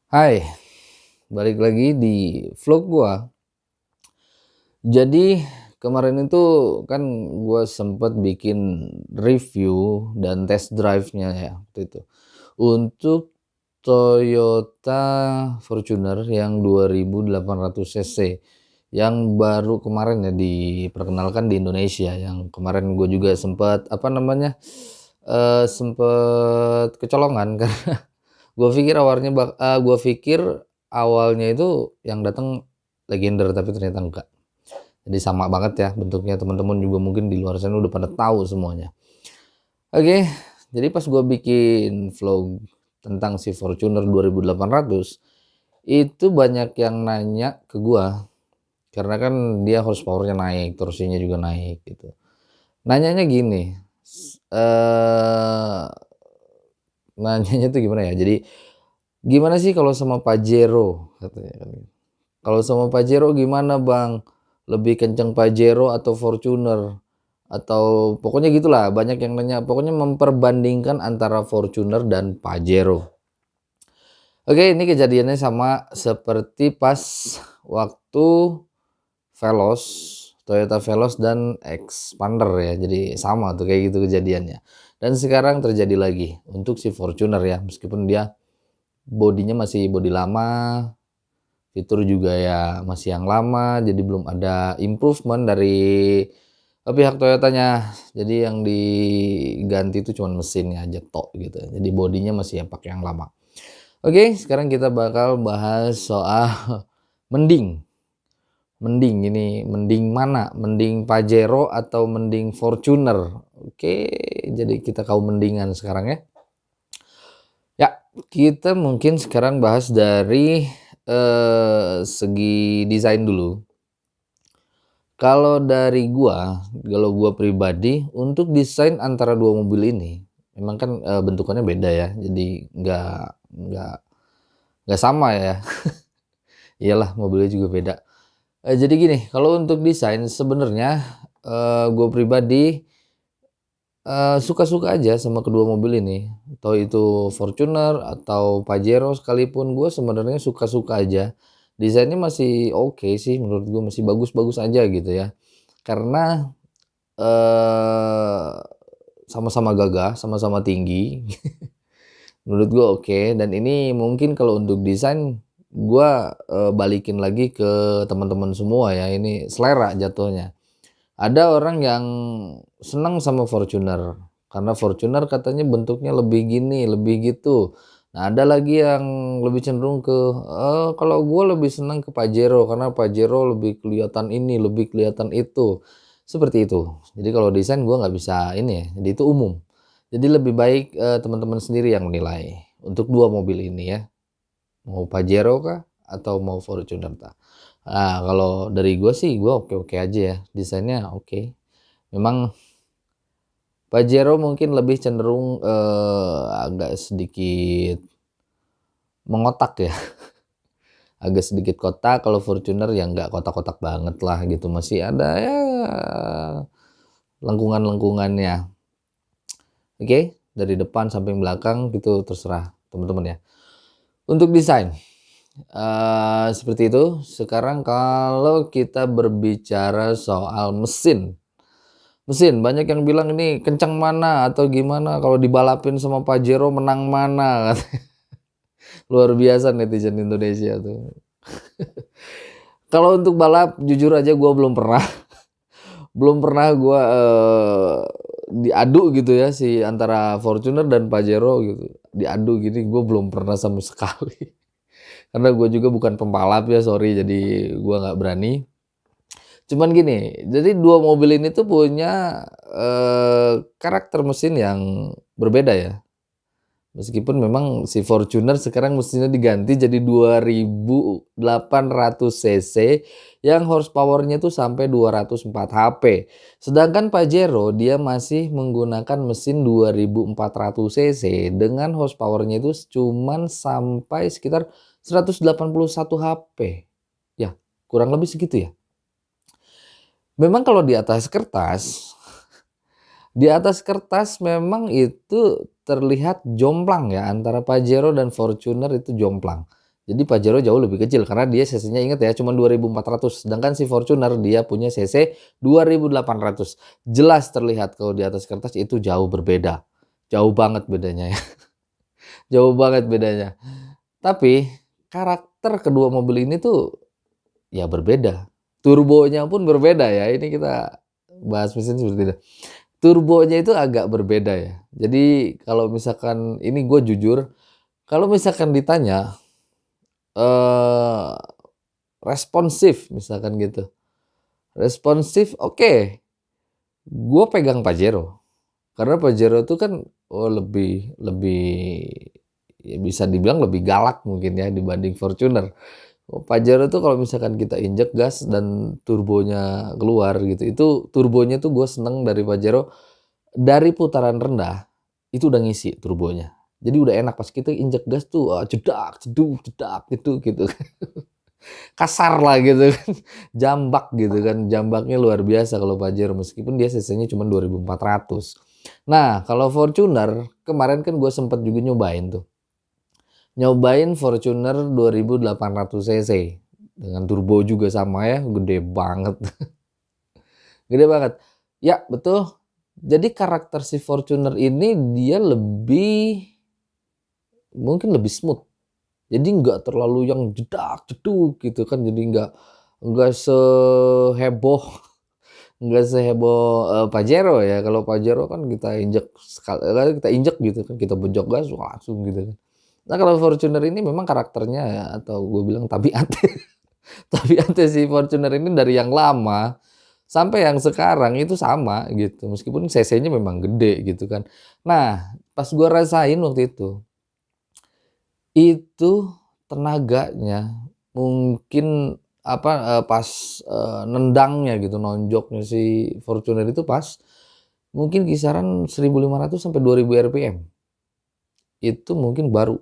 Hai, balik lagi di vlog gua. Jadi kemarin itu kan gua sempet bikin review dan test drive-nya ya waktu itu. Untuk Toyota Fortuner yang 2800 cc yang baru kemarin ya diperkenalkan di Indonesia. Yang kemarin gue juga sempet sempet kecolongan karena gue pikir awalnya itu yang datang Legender, tapi ternyata enggak. Jadi sama banget ya bentuknya, teman-teman juga mungkin di luar sana udah pada tahu semuanya. Oke, jadi pas gue bikin vlog tentang si Fortuner 2800, itu banyak yang nanya ke gua karena kan dia horsepower-nya naik, torsinya juga naik gitu. Nanyanya gini, eee, nanyanya tuh gimana ya, jadi, "Gimana sih kalau sama Pajero?" Katanya kan. "Kalau sama Pajero gimana Bang? Lebih kenceng Pajero atau Fortuner?" Atau pokoknya gitulah, banyak yang nanya, pokoknya memperbandingkan antara Fortuner dan Pajero. Oke, ini kejadiannya sama seperti pas waktu Veloz, Toyota Veloz dan Expander ya, jadi sama tuh kayak gitu kejadiannya. Dan sekarang terjadi lagi untuk si Fortuner ya, meskipun dia bodinya masih bodi lama, fitur juga ya masih yang lama, jadi belum ada improvement dari pihak Toyotanya. Jadi yang diganti itu cuman mesinnya aja tok gitu. Jadi bodinya masih yang pakai yang lama. Oke, sekarang kita bakal bahas soal mending. Mending ini mending mana? Mending Pajero atau mending Fortuner? Oke, jadi kita kaum mendingan sekarang ya. Ya, kita mungkin sekarang bahas dari segi desain dulu. Kalau gua pribadi untuk desain antara dua mobil ini, memang kan bentukannya beda ya, jadi nggak nggak sama ya. Iyalah, mobilnya juga beda. Jadi gini, kalau untuk desain sebenarnya gue pribadi suka-suka aja sama kedua mobil ini, atau itu Fortuner atau Pajero sekalipun, gue sebenarnya suka-suka aja. Desainnya masih oke sih, menurut gue masih bagus-bagus aja gitu ya. Karena sama-sama gagah, sama-sama tinggi, menurut gue oke. Dan ini mungkin kalau untuk desain gue balikin lagi ke teman-teman semua ya, ini selera jatuhnya. Ada orang yang senang sama Fortuner, karena Fortuner katanya bentuknya lebih gini, lebih gitu. Nah, ada lagi yang lebih cenderung ke, kalau gue lebih senang ke Pajero, karena Pajero lebih kelihatan ini, lebih kelihatan itu. Seperti itu. Jadi kalau desain gue nggak bisa ini ya, jadi itu umum. Jadi lebih baik teman-teman sendiri yang menilai untuk dua mobil ini ya. Mau Pajero kah atau mau Fortuner kah? Nah, kalau dari gue sih gue oke-oke aja ya, desainnya oke. Memang Pajero mungkin lebih cenderung agak sedikit mengotak ya, agak sedikit kotak. Kalau Fortuner ya nggak kotak-kotak banget lah gitu, masih ada ya lengkungan-lengkungannya. Oke, dari depan sampai belakang gitu terserah teman-teman ya. Untuk desain, seperti itu. Sekarang kalau kita berbicara soal mesin. Mesin, banyak yang bilang ini kencang mana atau gimana, kalau dibalapin sama Pajero menang mana, katanya. Luar biasa netizen Indonesia tuh. Kalau untuk balap jujur aja gue belum pernah, belum pernah gue diadu gitu ya si antara Fortuner dan Pajero gitu. Diadu gini gue belum pernah sama sekali. Karena gue juga bukan pembalap ya, sorry, jadi gue nggak berani. Cuman gini, jadi dua mobil ini tuh punya karakter mesin yang berbeda ya. Meskipun memang si Fortuner sekarang mesinnya diganti jadi 2800 cc yang horsepower-nya tuh sampai 204 HP. Sedangkan Pajero dia masih menggunakan mesin 2400 cc dengan horsepower-nya itu cuman sampai sekitar 181 HP. Ya, kurang lebih segitu ya. Memang kalau di atas kertas memang itu terlihat jomplang ya, antara Pajero dan Fortuner itu jomplang. Jadi Pajero jauh lebih kecil karena dia cc-nya ingat ya cuma 2.400, sedangkan si Fortuner dia punya cc 2.800. Jelas terlihat kalau di atas kertas itu jauh berbeda. Jauh banget bedanya ya, jauh banget bedanya. Tapi karakter kedua mobil ini tuh ya berbeda. Turbonya pun berbeda ya, ini kita bahas mesin seperti itu. Turbonya itu agak berbeda ya. Jadi kalau misalkan ini gue jujur, kalau misalkan ditanya, eee, responsif misalkan gitu. Responsif oke, gue pegang Pajero. Karena Pajero itu kan, lebih lebih ya bisa dibilang lebih galak mungkin ya dibanding Fortuner. Pajero tuh kalau misalkan kita injek gas dan turbonya keluar gitu, itu turbonya tuh gue seneng dari Pajero, dari putaran rendah, itu udah ngisi turbonya. Jadi udah enak pas kita injek gas tuh, jedak, jedug, jedak gitu kan. Kasar lah gitu kan, jambak gitu kan, jambaknya luar biasa kalau Pajero meskipun dia cc-nya cuma 2.400. Nah kalau Fortuner, kemarin kan gue sempet juga nyobain tuh. Nyobain Fortuner 2.800 cc dengan turbo juga sama ya, gede banget. Gede banget. Ya, betul. Jadi karakter si Fortuner ini dia mungkin lebih smooth. Jadi nggak terlalu yang jedak jedug gitu kan. Jadi nggak seheboh nggak seheboh Pajero ya. Kalau Pajero kan kita injek sekali kita injek gitu kan, kita bejok gas langsung gitu kan. Nah kalau Fortuner ini memang karakternya ya, atau gue bilang tabiatnya, tabiatnya si Fortuner ini dari yang lama sampai yang sekarang itu sama gitu, meskipun cc-nya memang gede gitu kan. Nah pas gue rasain waktu itu tenaganya mungkin apa, pas, nendangnya gitu, nonjoknya si Fortuner itu pas mungkin kisaran 1.500 sampai 2.000 RPM. Itu mungkin baru,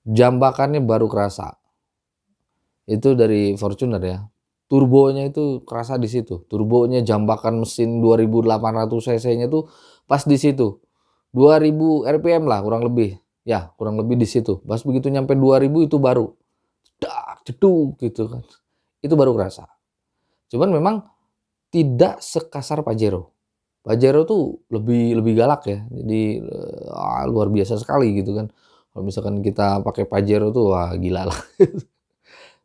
jambakannya baru kerasa. Itu dari Fortuner ya. Turbonya itu kerasa di situ. Turbonya jambakan mesin 2.800 cc-nya tuh pas di situ. 2.000 RPM lah kurang lebih. Ya, kurang lebih di situ. Pas begitu nyampe 2.000 itu baru dak jedug gitu kan. Itu baru kerasa. Cuman memang tidak sekasar Pajero. Pajero tuh lebih lebih galak ya. Jadi, luar biasa sekali gitu kan. Kalau misalkan kita pakai Pajero tuh wah gila lah.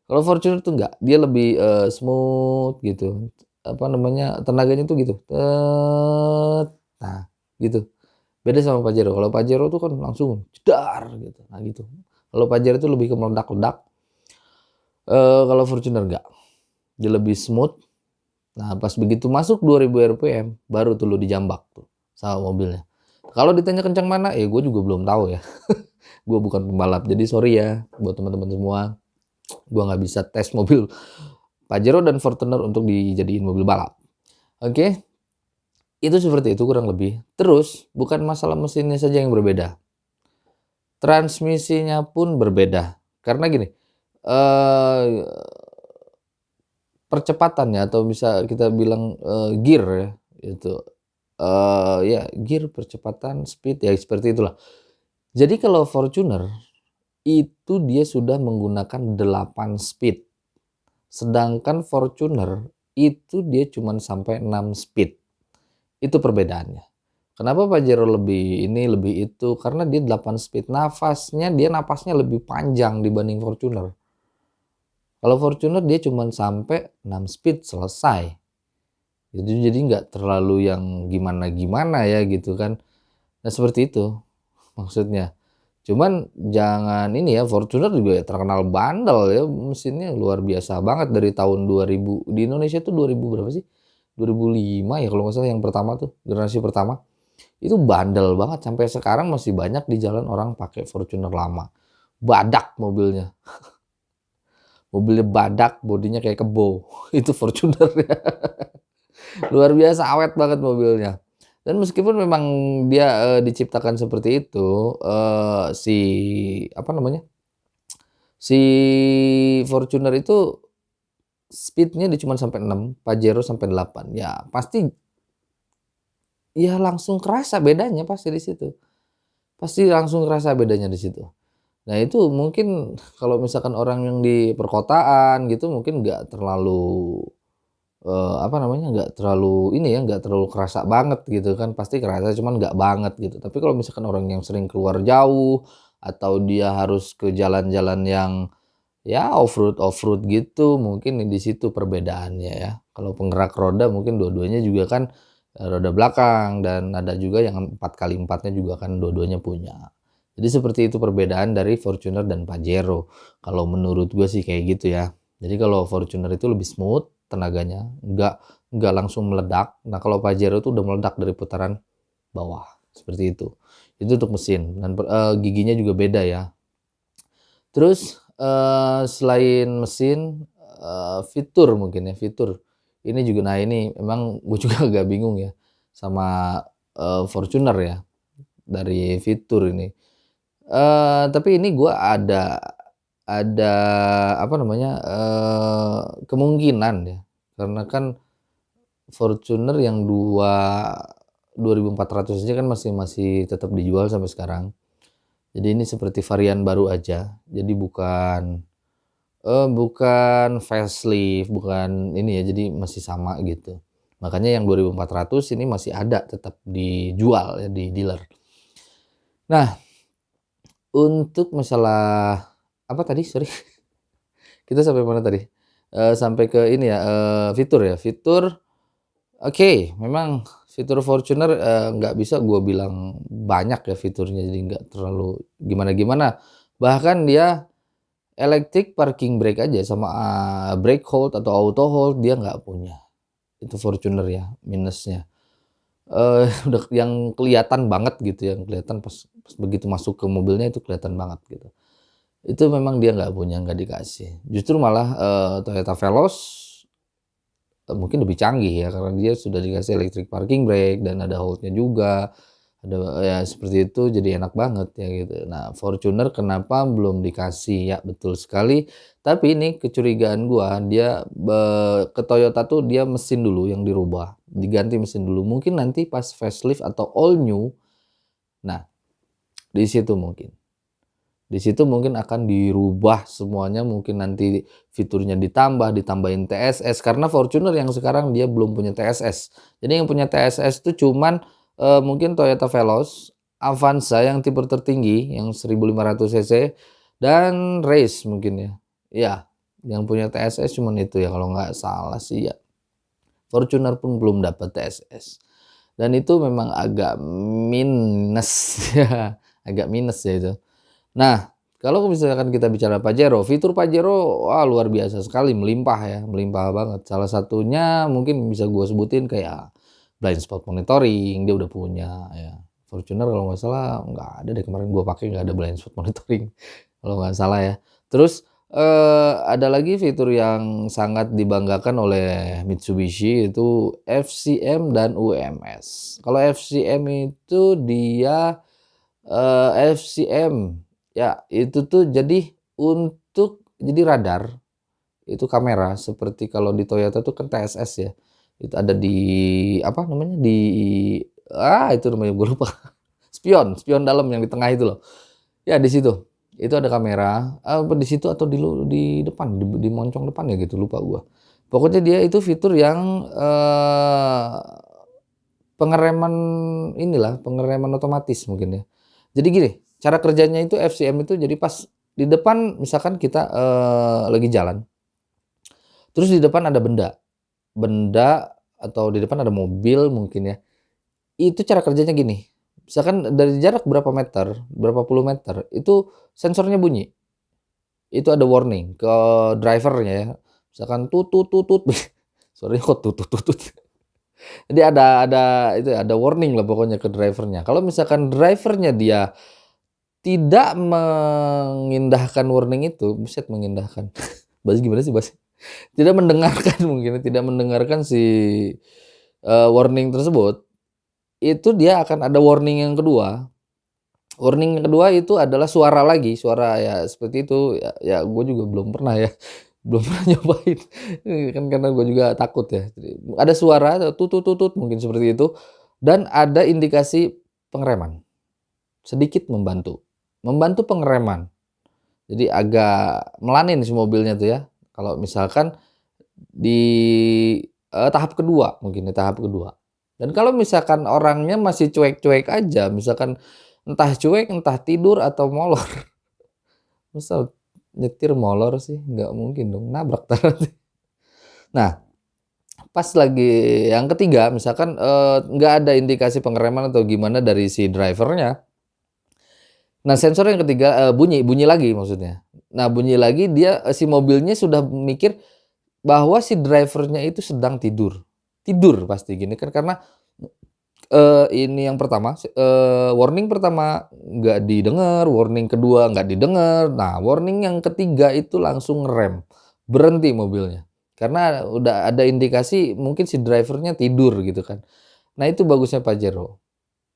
Kalau Fortuner tuh enggak, dia lebih, smooth gitu, apa namanya, tenaganya tuh gitu, nah gitu. Beda sama Pajero, kalau Pajero tuh kan langsung jedar gitu, nah gitu. Kalau Pajero tuh lebih ke meledak-ledak, kalau Fortuner enggak, dia lebih smooth. Nah pas begitu masuk 2.000 RPM, baru tuh lu dijambak tuh sama mobilnya. Kalau ditanya kencang mana, gue juga belum tahu ya. Gue bukan pembalap, jadi sorry ya buat teman-teman semua. Gua nggak bisa tes mobil Pajero dan Fortuner untuk dijadiin mobil balap. Oke, itu seperti itu kurang lebih. Terus bukan masalah mesinnya saja yang berbeda, transmisinya pun berbeda. Karena gini, eee, percepatannya atau bisa kita bilang, gear ya, itu, ya gear, percepatan, speed, ya seperti itulah. Jadi kalau Fortuner, itu dia sudah menggunakan 8 speed. Sedangkan Fortuner itu dia cuman sampai 6 speed. Itu perbedaannya. Kenapa Pajero lebih ini, lebih itu, karena dia 8 speed. Napasnya lebih panjang dibanding Fortuner. Kalau Fortuner dia cuman sampai 6 speed selesai. Jadi nggak terlalu yang gimana-gimana ya gitu kan. Nah seperti itu maksudnya. Cuman jangan ini ya, Fortuner juga ya terkenal bandel ya, mesinnya luar biasa banget dari tahun 2000 di Indonesia tuh 2000 berapa sih? 2005 ya kalau nggak salah yang pertama tuh, generasi pertama. Itu bandel banget sampai sekarang masih banyak di jalan orang pakai Fortuner lama. Badak mobilnya. Mobilnya badak, bodinya kayak kebo. Itu Fortuner ya. Luar biasa awet banget mobilnya. Dan meskipun memang dia, diciptakan seperti itu, si apa namanya, si Fortuner itu speed-nya dia cuman sampai 6, Pajero sampai 8. Ya pasti ya langsung kerasa bedanya pasti di situ. Pasti langsung kerasa bedanya di situ. Nah itu mungkin kalau misalkan orang yang di perkotaan gitu mungkin nggak terlalu, apa namanya, nggak terlalu ini ya, nggak terlalu kerasa banget gitu kan, pasti kerasa cuman nggak banget gitu. Tapi kalau misalkan orang yang sering keluar jauh, atau dia harus ke jalan-jalan yang ya off-road gitu, mungkin di situ perbedaannya ya. Kalau penggerak roda mungkin dua-duanya juga kan, roda belakang dan ada juga yang 4x4-nya juga kan dua-duanya punya. Jadi seperti itu perbedaan dari Fortuner dan Pajero, kalau menurut gue sih kayak gitu ya. Jadi kalau Fortuner itu lebih smooth tenaganya, nggak langsung meledak. Nah kalau Pajero itu udah meledak dari putaran bawah, seperti itu. Itu untuk mesin dan giginya juga beda ya. Terus, selain mesin, fitur mungkin ya, fitur. Ini juga nah ini memang gue juga agak bingung ya sama, Fortuner ya, dari fitur ini. Tapi ini gue ada apa namanya, kemungkinan ya, karena kan Fortuner yang 2.400 aja kan masih masih tetap dijual sampai sekarang. Jadi ini seperti varian baru aja, jadi bukan facelift, bukan ini ya, jadi masih sama gitu. Makanya yang 2.400 ini masih ada tetap dijual ya di dealer. Nah, untuk masalah apa tadi, sorry? Kita sampai mana tadi? Sampai ke ini ya, fitur ya, fitur oke, memang fitur Fortuner, nggak bisa gua bilang banyak ya fiturnya, jadi nggak terlalu gimana-gimana. Bahkan dia electric parking brake aja sama, brake hold atau auto hold dia nggak punya. Itu Fortuner ya minusnya. Udah yang kelihatan banget gitu, yang kelihatan pas pas begitu masuk ke mobilnya itu kelihatan banget gitu. Itu memang dia nggak punya, nggak dikasih. Justru malah, Toyota Veloz, mungkin lebih canggih ya karena dia sudah dikasih electric parking brake dan ada hold-nya juga. Ada ya seperti itu jadi enak banget ya gitu. Nah Fortuner kenapa belum dikasih? Ya betul sekali, tapi ini kecurigaan gua dia ke Toyota tuh dia mesin dulu yang dirubah, diganti mesin dulu. Mungkin nanti pas facelift atau all new, nah di situ mungkin. Di situ mungkin akan dirubah semuanya, mungkin nanti fiturnya ditambah, ditambahin TSS, karena Fortuner yang sekarang dia belum punya TSS. Jadi yang punya TSS itu cuman, mungkin Toyota Veloz, Avanza yang tipe tertinggi, yang 1.500 cc, dan Race mungkin ya. Iya, yang punya TSS cuman itu ya kalau nggak salah sih ya. Fortuner pun belum dapat TSS. Dan itu memang agak minus ya, agak minus ya itu. Nah, kalau misalkan kita bicara Pajero, fitur Pajero wah luar biasa sekali, melimpah ya, melimpah banget. Salah satunya mungkin bisa gue sebutin kayak blind spot monitoring, dia udah punya ya. Fortuner kalau nggak salah nggak ada deh, kemarin gue pakai nggak ada blind spot monitoring kalau nggak salah ya. Terus, ada lagi fitur yang sangat dibanggakan oleh Mitsubishi itu FCM dan UMS. Kalau FCM itu dia, FCM ya, itu tuh jadi jadi radar, itu kamera seperti kalau di Toyota tuh kan TSS ya, itu ada di apa namanya, itu namanya gue lupa, spion spion dalam yang di tengah itu loh. Ya di situ, itu ada kamera, apa di situ atau di depan, di moncong depan ya gitu, lupa gua. Pokoknya dia itu fitur yang, pengereman inilah, pengereman otomatis mungkin ya. Jadi gini, cara kerjanya itu FCM itu jadi pas di depan misalkan kita, lagi jalan, terus di depan ada benda benda atau di depan ada mobil mungkin ya, itu cara kerjanya gini, misalkan dari jarak berapa meter, berapa puluh meter, itu sensornya bunyi, itu ada warning ke driver-nya ya, misalkan tut tut tut tut, suaranya kok tut tut tut tut. Jadi ada itu ya, ada warning lah pokoknya ke driver-nya. Kalau misalkan driver-nya dia tidak mengindahkan warning itu, buset mengindahkan, bahasa gimana sih bahasa? Tidak mendengarkan mungkin, tidak mendengarkan si, warning tersebut, itu dia akan ada warning yang kedua. Warning yang kedua itu adalah suara lagi, suara ya seperti itu, ya gue juga belum pernah ya, belum pernah nyobain, kan karena gue juga takut ya. Jadi ada suara tut tut tut tut mungkin seperti itu, dan ada indikasi pengereman, sedikit membantu, membantu pengereman. Jadi agak melanin si mobilnya tuh ya, kalau misalkan di, tahap kedua, mungkin di tahap kedua. Dan kalau misalkan orangnya masih cuek-cuek aja, misalkan entah cuek, entah tidur atau molor, masa nyetir molor sih? Nggak mungkin dong, nabrak entar nanti. Nah, pas lagi yang ketiga misalkan, nggak ada indikasi pengereman atau gimana dari si driver-nya. Nah, sensor yang ketiga, bunyi bunyi lagi maksudnya. Nah, bunyi lagi dia, si mobilnya sudah mikir bahwa si driver-nya itu sedang tidur. Tidur pasti gini kan karena, ini yang pertama, warning pertama nggak didengar, warning kedua nggak didengar, nah warning yang ketiga itu langsung ngerem, berhenti mobilnya. Karena udah ada indikasi mungkin si driver-nya tidur gitu kan. Nah itu bagusnya Pajero,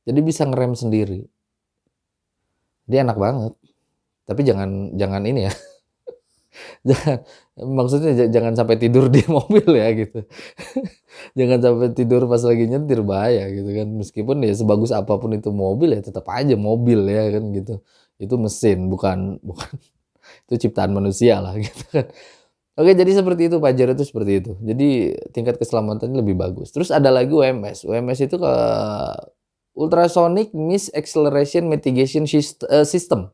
jadi bisa ngerem sendiri. Dia enak banget, tapi jangan jangan ini ya, jangan maksudnya jangan sampai tidur di mobil ya gitu. Jangan sampai tidur pas lagi nyetir, bahaya gitu kan. Meskipun ya sebagus apapun itu mobil, ya tetap aja mobil ya kan gitu. Itu mesin, bukan bukan itu ciptaan manusia lah gitu kan. Oke, jadi seperti itu, Pajero itu seperti itu. Jadi tingkat keselamatannya lebih bagus. Terus ada lagi UMS. UMS itu Ultrasonic Mist Acceleration Mitigation System.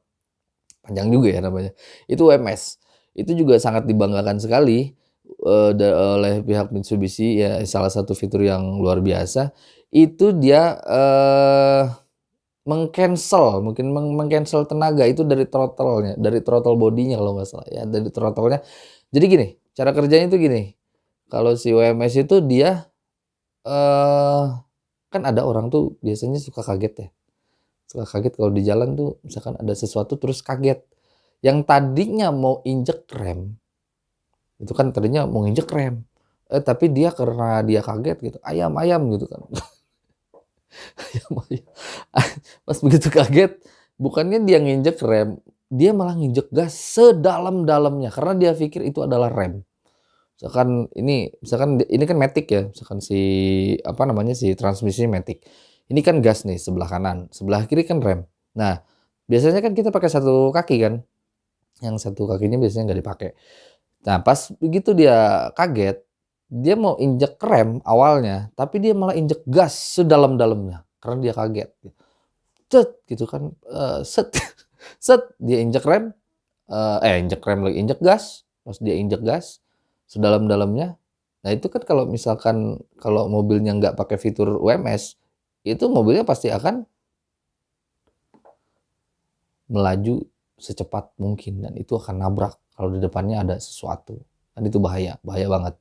Panjang juga ya namanya. Itu UMS. Itu juga sangat dibanggakan sekali, oleh pihak Mitsubishi ya, salah satu fitur yang luar biasa. Itu dia, mungkin tenaga itu dari throttle-nya, dari throttle bodinya kalau nggak salah ya, dari throttle-nya. Jadi gini, cara kerjanya itu gini, kalau si UMS itu dia, eee, kan ada orang tuh biasanya suka kaget ya, suka kaget kalau di jalan tuh misalkan ada sesuatu terus kaget. Yang tadinya mau injek rem, itu kan tadinya mau nginjek rem, tapi dia karena dia kaget gitu, "Ayam ayam," gitu kan. Ayam ayam. Pas begitu kaget, bukannya dia nginjek rem, dia malah nginjek gas sedalam-dalamnya karena dia pikir itu adalah rem. Misalkan ini kan matic ya, misalkan si, apa namanya, si transmisinya matic. Ini kan gas nih sebelah kanan, sebelah kiri kan rem. Nah, biasanya kan kita pakai satu kaki kan, yang satu kakinya biasanya nggak dipakai. Nah, pas begitu dia kaget, dia mau injek rem awalnya, tapi dia malah injek gas sedalam-dalamnya karena dia kaget. Cet gitu kan, set set dia injek rem, injek rem lagi, injek gas, pas dia injek gas sedalam-dalamnya. Nah, itu kan kalau misalkan kalau mobilnya nggak pakai fitur UMS, itu mobilnya pasti akan melaju secepat mungkin dan itu akan nabrak kalau di depannya ada sesuatu. Kan itu bahaya, bahaya banget.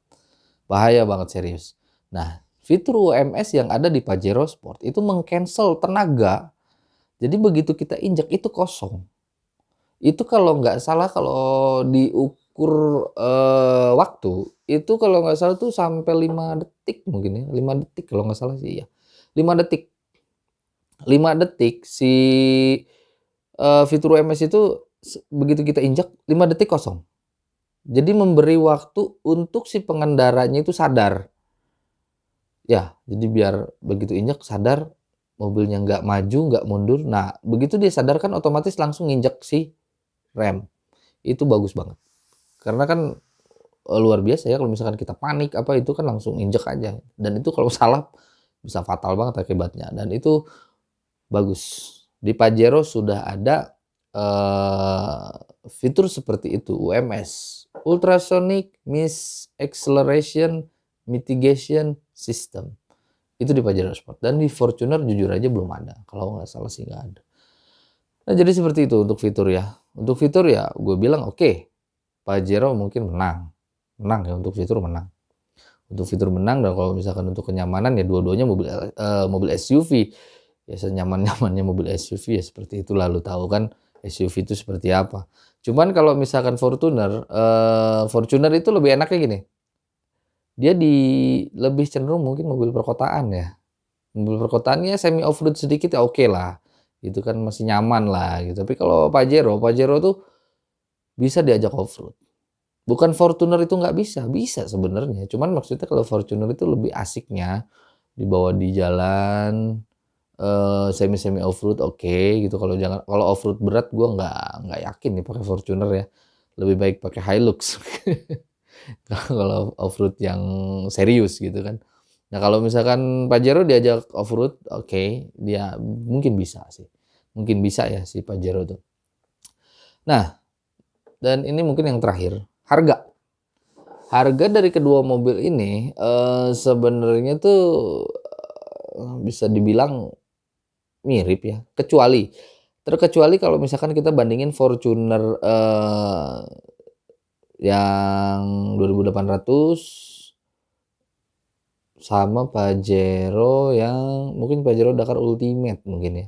Bahaya banget serius. Nah, fitur UMS yang ada di Pajero Sport itu meng-cancel tenaga. Jadi begitu kita injak itu kosong. Itu kalau nggak salah kalau diukur, waktu, itu kalau nggak salah tuh sampai 5 detik mungkin ya, 5 detik kalau nggak salah sih ya. 5 detik. 5 detik si, fitur UMS itu begitu kita injak 5 detik kosong. Jadi memberi waktu untuk si pengendaranya itu sadar. Ya, jadi biar begitu injak sadar, mobilnya nggak maju, nggak mundur. Nah, begitu dia sadar kan otomatis langsung nginjek si rem. Itu bagus banget. Karena kan, luar biasa ya kalau misalkan kita panik apa itu kan langsung injek aja. Dan itu kalau salah bisa fatal banget akibatnya dan itu bagus. Di Pajero sudah ada, eee, fitur seperti itu, UMS, Ultrasonic Mist Acceleration Mitigation System. Itu di Pajero Sport dan di Fortuner jujur aja belum ada, kalau nggak salah sih nggak ada. Nah jadi seperti itu untuk fitur ya. Untuk fitur ya gue bilang oke, Pajero mungkin menang. Menang ya untuk fitur menang. Untuk fitur menang dan kalau misalkan untuk kenyamanan ya dua-duanya mobil SUV. Ya senyaman-nyamannya mobil SUV ya seperti itulah, lu tahu kan SUV itu seperti apa. Cuman kalau misalkan Fortuner, Fortuner itu lebih enaknya gini, dia lebih cenderung mungkin mobil perkotaan ya. Mobil perkotaannya semi off-road sedikit ya oke lah, itu kan masih nyaman lah gitu. Tapi kalau Pajero, Pajero tuh bisa diajak off-road. Bukan Fortuner itu nggak bisa, bisa sebenarnya. Cuman maksudnya kalau Fortuner itu lebih asiknya dibawa di jalan, semi off-road oke gitu, kalau off-road berat gua nggak yakin nih pakai Fortuner ya, lebih baik pakai Hilux kalau off-road yang serius gitu kan. Nah kalau misalkan Pajero diajak off-road, oke, dia mungkin bisa sih, mungkin bisa ya si Pajero tuh. Nah, dan ini mungkin yang terakhir, harga. Harga dari kedua mobil ini, sebenarnya tuh, bisa dibilang mirip ya, terkecuali kalau misalkan kita bandingin Fortuner, yang 2.800 sama Pajero yang mungkin Pajero Dakar Ultimate mungkin ya.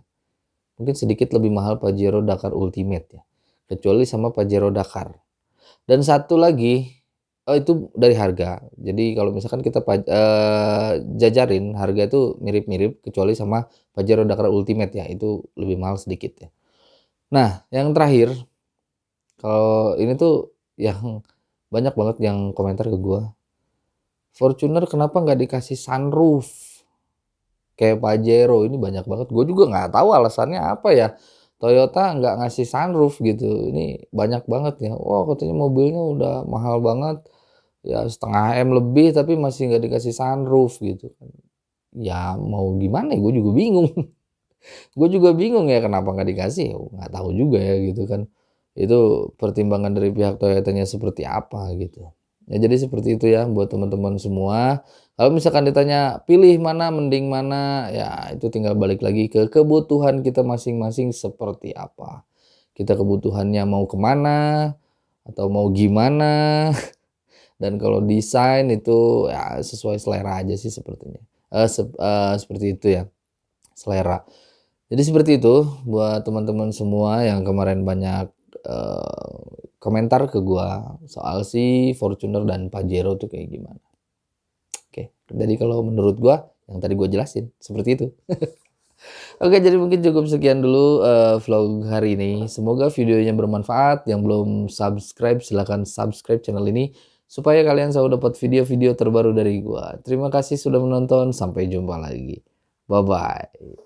Mungkin sedikit lebih mahal Pajero Dakar Ultimate ya, kecuali sama Pajero Dakar. Dan satu lagi, itu dari harga. Jadi kalau misalkan kita jajarin harga itu mirip-mirip kecuali sama Pajero Dakar Ultimate ya, itu lebih mahal sedikit ya. Nah, yang terakhir, kalau ini tuh yang banyak banget yang komentar ke gua, "Fortuner kenapa nggak dikasih sunroof kayak Pajero?" Ini banyak banget, gue juga nggak tahu alasannya apa ya, Toyota nggak ngasih sunroof gitu, ini banyak banget ya, "Wah katanya mobilnya udah mahal banget, ya 1,5 M lebih tapi masih nggak dikasih sunroof," gitu kan. Ya mau gimana ya, gue juga bingung. Gue juga bingung ya kenapa nggak dikasih, nggak tahu juga ya gitu kan. Itu pertimbangan dari pihak Toyotanya seperti apa gitu. Ya jadi seperti itu ya buat teman-teman semua. Kalau misalkan ditanya pilih mana, mending mana, ya itu tinggal balik lagi ke kebutuhan kita masing-masing seperti apa. Kita kebutuhannya mau kemana, atau mau gimana, dan kalau desain itu ya sesuai selera aja sih sepertinya. Seperti itu ya, selera. Jadi seperti itu buat teman-teman semua yang kemarin banyak, eee, komentar ke gua soal si Fortuner dan Pajero tuh kayak gimana. Oke, jadi kalau menurut gua yang tadi gua jelasin seperti itu. Oke, jadi mungkin cukup sekian dulu, vlog hari ini. Semoga videonya bermanfaat. Yang belum subscribe silahkan subscribe channel ini supaya kalian selalu dapat video-video terbaru dari gua. Terima kasih sudah menonton, sampai jumpa lagi. Bye-bye.